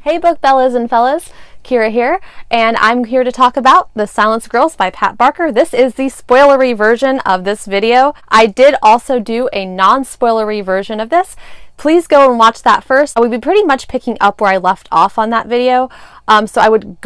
Hey Bookbellas and fellas, Kira here, and I'm here to talk about The Silenced Girls by Pat Barker. This is the spoilery version of this video. I did also do a non-spoilery version of this. Please go and watch that first. I would be pretty much picking up where I left off on that video, so I would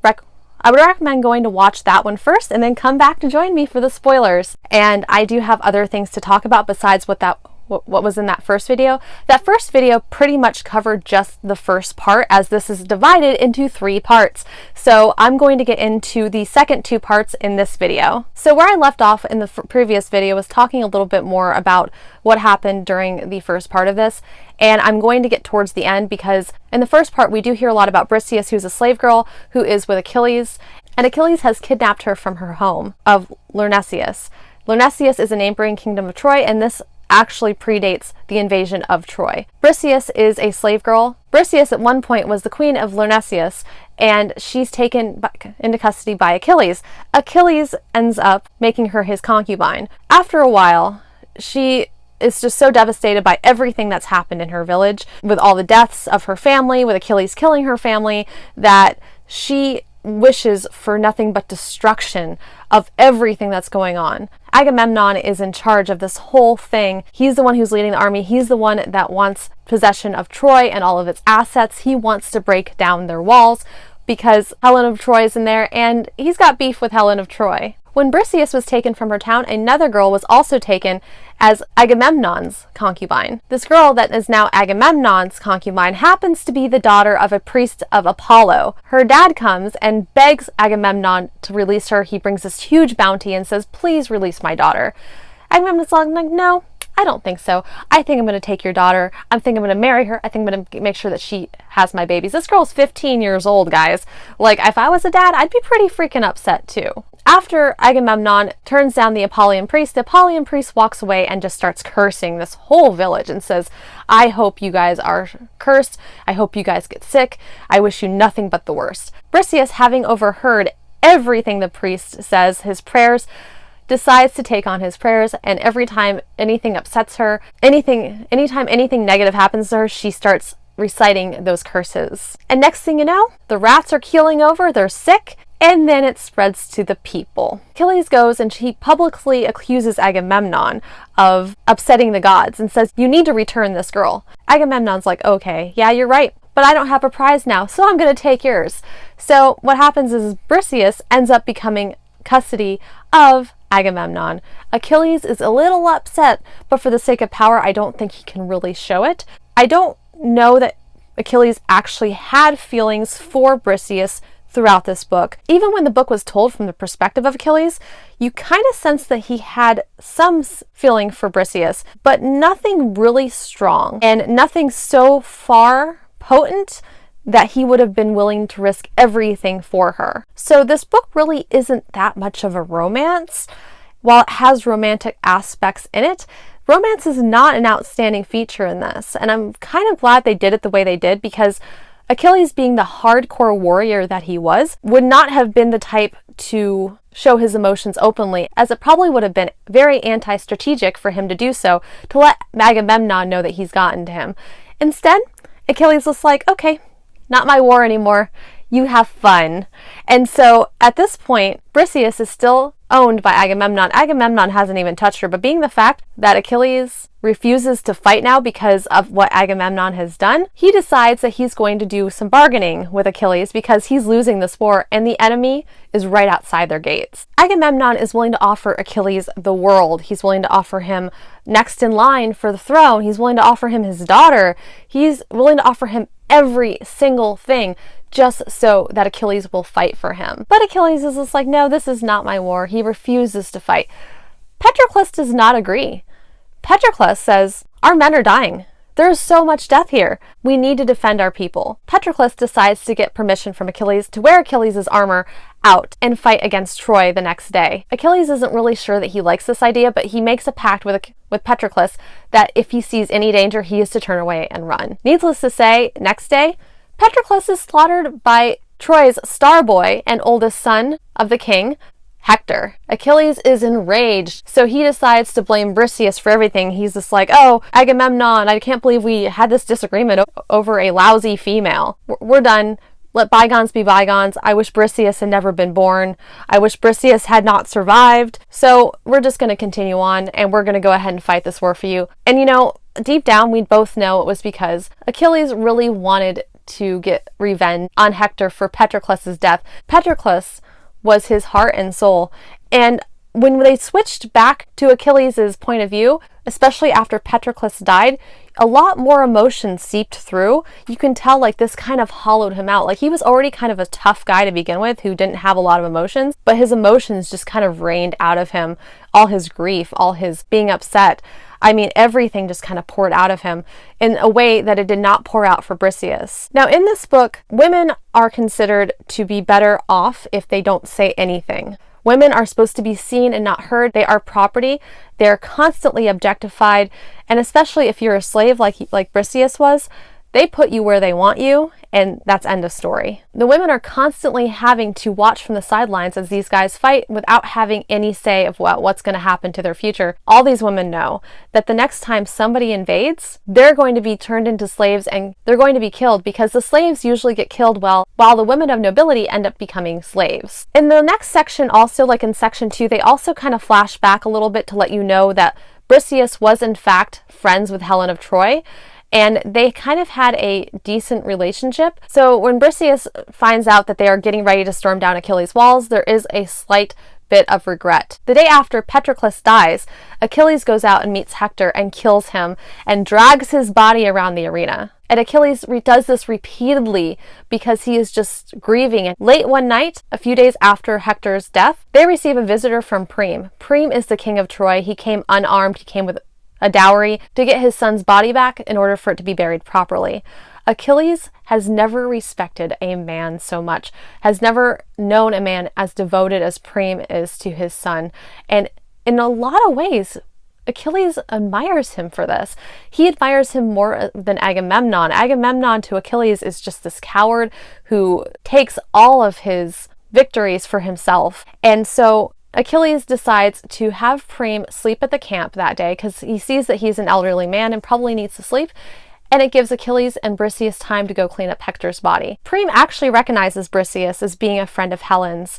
recommend going to watch that one first and then come back to join me for the spoilers. And I do have other things to talk about besides what was in that first video. That first video pretty much covered just the first part, as this is divided into 3 parts. So I'm going to get into the second 2 parts in this video. So where I left off in the previous video was talking a little bit more about what happened during the first part of this, and I'm going to get towards the end because in the first part we do hear a lot about Briseis, who's a slave girl who is with Achilles, and Achilles has kidnapped her from her home of Lyrnesius. Lyrnesius is a neighboring kingdom of Troy, and this actually predates the invasion of Troy. Briseis is a slave girl. Briseis at one point was the queen of Lyrnesius, and she's taken into custody by Achilles. Achilles ends up making her his concubine. After a while, she is just so devastated by everything that's happened in her village, with all the deaths of her family, with Achilles killing her family, that she wishes for nothing but destruction of everything that's going on. Agamemnon is in charge of this whole thing. He's the one who's leading the army. He's the one that wants possession of Troy and all of its assets. He wants to break down their walls because Helen of Troy is in there, and he's got beef with Helen of Troy. When Briseis was taken from her town, another girl was also taken as Agamemnon's concubine. This girl that is now Agamemnon's concubine happens to be the daughter of a priest of Apollo. Her dad comes and begs Agamemnon to release her. He brings this huge bounty and says, "Please release my daughter." Agamemnon's like, "No, I don't think so. I think I'm going to take your daughter. I think I'm going to marry her. I think I'm going to make sure that she has my babies." This girl's 15 years old, guys. Like, if I was a dad, I'd be pretty freaking upset too. After Agamemnon turns down the Apollyon priest walks away and just starts cursing this whole village and says, "I hope you guys are cursed. I hope you guys get sick. I wish you nothing but the worst." Briseis, having overheard everything the priest says, his prayers, decides to take on his prayers, and every time anything upsets her, anytime anything negative happens to her, she starts reciting those curses. And next thing you know, the rats are keeling over, they're sick, and then it spreads to the people. Achilles goes and he publicly accuses Agamemnon of upsetting the gods and says, "You need to return this girl." Agamemnon's like, "Okay, yeah, you're right, but I don't have a prize now, so I'm going to take yours." So what happens is Briseis ends up becoming custody of Agamemnon. Achilles is a little upset, but for the sake of power, I don't think he can really show it. I don't know that Achilles actually had feelings for Briseis throughout this book. Even when the book was told from the perspective of Achilles, you kind of sense that he had some feeling for Briseis, but nothing really strong and nothing so far potent that he would have been willing to risk everything for her. So this book really isn't that much of a romance. While it has romantic aspects in it, romance is not an outstanding feature in this, and I'm kind of glad they did it the way they did, because Achilles, being the hardcore warrior that he was, would not have been the type to show his emotions openly, as it probably would have been very anti-strategic for him to do so, to let Agamemnon know that he's gotten to him. Instead, Achilles was like, "Okay, not my war anymore. You have fun." And so at this point, Briseis is still owned by Agamemnon. Agamemnon hasn't even touched her, but being the fact that Achilles refuses to fight now because of what Agamemnon has done, he decides that he's going to do some bargaining with Achilles because he's losing this war and the enemy is right outside their gates. Agamemnon is willing to offer Achilles the world. He's willing to offer him next in line for the throne. He's willing to offer him his daughter. He's willing to offer him every single thing just so that Achilles will fight for him. But Achilles is just like, "No, this is not my war." He refuses to fight. Patroclus does not agree. Patroclus says, "Our men are dying. There's so much death here. We need to defend our people." Patroclus decides to get permission from Achilles to wear Achilles' armor out and fight against Troy the next day. Achilles isn't really sure that he likes this idea, but he makes a pact with Patroclus that if he sees any danger, he is to turn away and run. Needless to say, next day, Patroclus is slaughtered by Troy's star boy and oldest son of the king, Hector. Achilles is enraged, so he decides to blame Briseis for everything. He's just like, oh, Agamemnon, I can't believe we had this disagreement over a lousy female. We're done. Let bygones be bygones. I wish Briseis had never been born. I wish Briseis had not survived. So we're just going to continue on, and we're going to go ahead and fight this war for you. And you know, deep down, we both know it was because Achilles really wanted to get revenge on Hector for Patroclus' death. Patroclus was his heart and soul. And when they switched back to Achilles' point of view, especially after Patroclus died, a lot more emotion seeped through. You can tell like this kind of hollowed him out. Like he was already kind of a tough guy to begin with who didn't have a lot of emotions, but his emotions just kind of rained out of him. All his grief, all his being upset. I mean, everything just kind of poured out of him in a way that it did not pour out for Briseis. Now, in this book, women are considered to be better off if they don't say anything. Women are supposed to be seen and not heard. They are property. They're constantly objectified. And especially if you're a slave like Briseis was, they put you where they want you, and that's end of story. The women are constantly having to watch from the sidelines as these guys fight without having any say of what's going to happen to their future. All these women know that the next time somebody invades, they're going to be turned into slaves and they're going to be killed, because the slaves usually get killed while the women of nobility end up becoming slaves. In the next section, also like in section 2, they also kind of flash back a little bit to let you know that Briseis was in fact friends with Helen of Troy, and they kind of had a decent relationship. So when Briseis finds out that they are getting ready to storm down Achilles' walls, there is a slight bit of regret. The day after Patroclus dies, Achilles goes out and meets Hector and kills him and drags his body around the arena. And Achilles does this repeatedly because he is just grieving. And late one night, a few days after Hector's death, they receive a visitor from Priam. Priam is the king of Troy. He came unarmed. He came with a dowry to get his son's body back in order for it to be buried properly. Achilles has never respected a man so much, has never known a man as devoted as Priam is to his son. And in a lot of ways, Achilles admires him for this. He admires him more than Agamemnon. Agamemnon to Achilles is just this coward who takes all of his victories for himself. And so Achilles decides to have Priam sleep at the camp that day because he sees that he's an elderly man and probably needs to sleep, and it gives Achilles and Briseis time to go clean up Hector's body. Priam actually recognizes Briseis as being a friend of Helen's,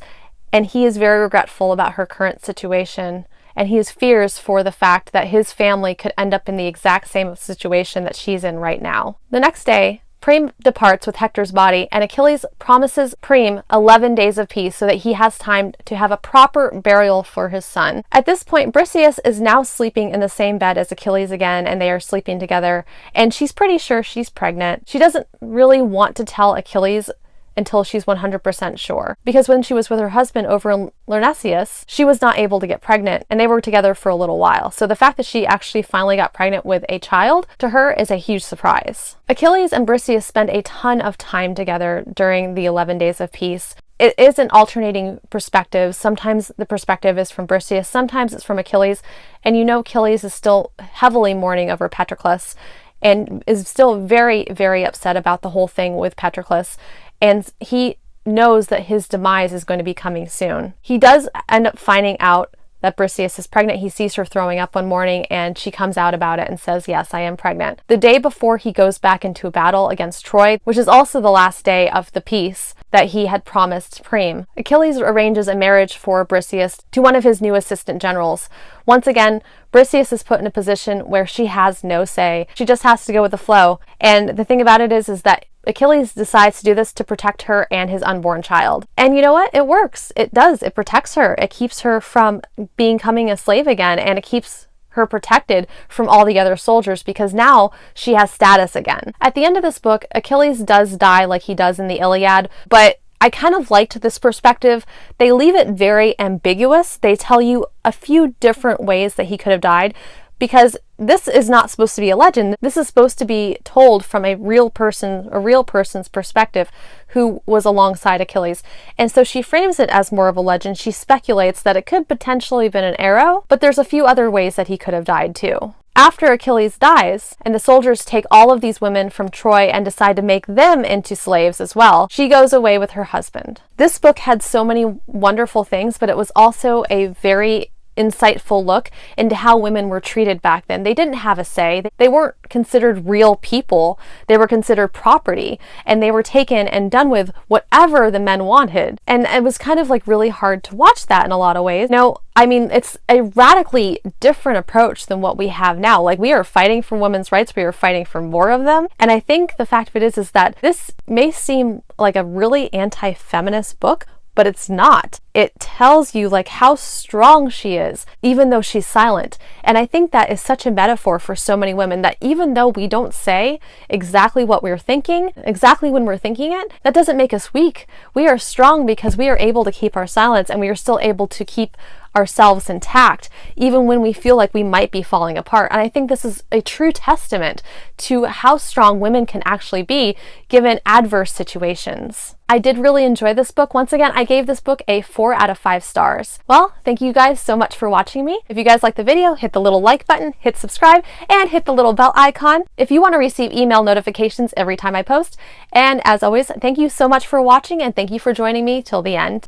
and he is very regretful about her current situation, and he fears for the fact that his family could end up in the exact same situation that she's in right now. The next day, Priam departs with Hector's body, and Achilles promises Priam 11 days of peace so that he has time to have a proper burial for his son. At this point, Briseis is now sleeping in the same bed as Achilles again, and they are sleeping together, and she's pretty sure she's pregnant. She doesn't really want to tell Achilles until she's 100% sure, because when she was with her husband over in Lyrnessus, she was not able to get pregnant, and they were together for a little while. So the fact that she actually finally got pregnant with a child to her is a huge surprise. Achilles and Briseis spend a ton of time together during the 11 days of peace. It is an alternating perspective. Sometimes the perspective is from Briseis, sometimes it's from Achilles, and you know Achilles is still heavily mourning over Patroclus and is still very, very upset about the whole thing with Patroclus. And he knows that his demise is going to be coming soon. He does end up finding out that Briseis is pregnant. He sees her throwing up one morning, and she comes out about it and says, yes, I am pregnant. The day before he goes back into a battle against Troy, which is also the last day of the peace that he had promised Priam, Achilles arranges a marriage for Briseis to one of his new assistant generals. Once again, Briseis is put in a position where she has no say. She just has to go with the flow. And the thing about it is that Achilles decides to do this to protect her and his unborn child. And you know what? It works. It does. It protects her. It keeps her from becoming a slave again, and it keeps her protected from all the other soldiers because now she has status again. At the end of this book, Achilles does die like he does in the Iliad, but I kind of liked this perspective. They leave it very ambiguous. They tell you a few different ways that he could have died, because this is not supposed to be a legend. This is supposed to be told from a real person's perspective who was alongside Achilles. And so she frames it as more of a legend. She speculates that it could potentially have been an arrow, but there's a few other ways that he could have died too. After Achilles dies, and the soldiers take all of these women from Troy and decide to make them into slaves as well, she goes away with her husband. This book had so many wonderful things, but it was also a very insightful look into how women were treated back then. They didn't have a say. They weren't considered real people. They were considered property, and they were taken and done with whatever the men wanted. And it was kind of like really hard to watch that in a lot of ways. No, I mean, it's a radically different approach than what we have now. Like, we are fighting for women's rights. We are fighting for more of them. And I think the fact of it is that this may seem like a really anti-feminist book, but it's not. It tells you like how strong she is, even though she's silent. And I think that is such a metaphor for so many women, that even though we don't say exactly what we're thinking, exactly when we're thinking it, that doesn't make us weak. We are strong because we are able to keep our silence, and we are still able to keep ourselves intact, even when we feel like we might be falling apart. And I think this is a true testament to how strong women can actually be given adverse situations. I did really enjoy this book. Once again, I gave this book a 4 out of 5 stars. Well, thank you guys so much for watching me. If you guys like the video, hit the little like button, hit subscribe, and hit the little bell icon if you want to receive email notifications every time I post. And as always, thank you so much for watching, and thank you for joining me till the end.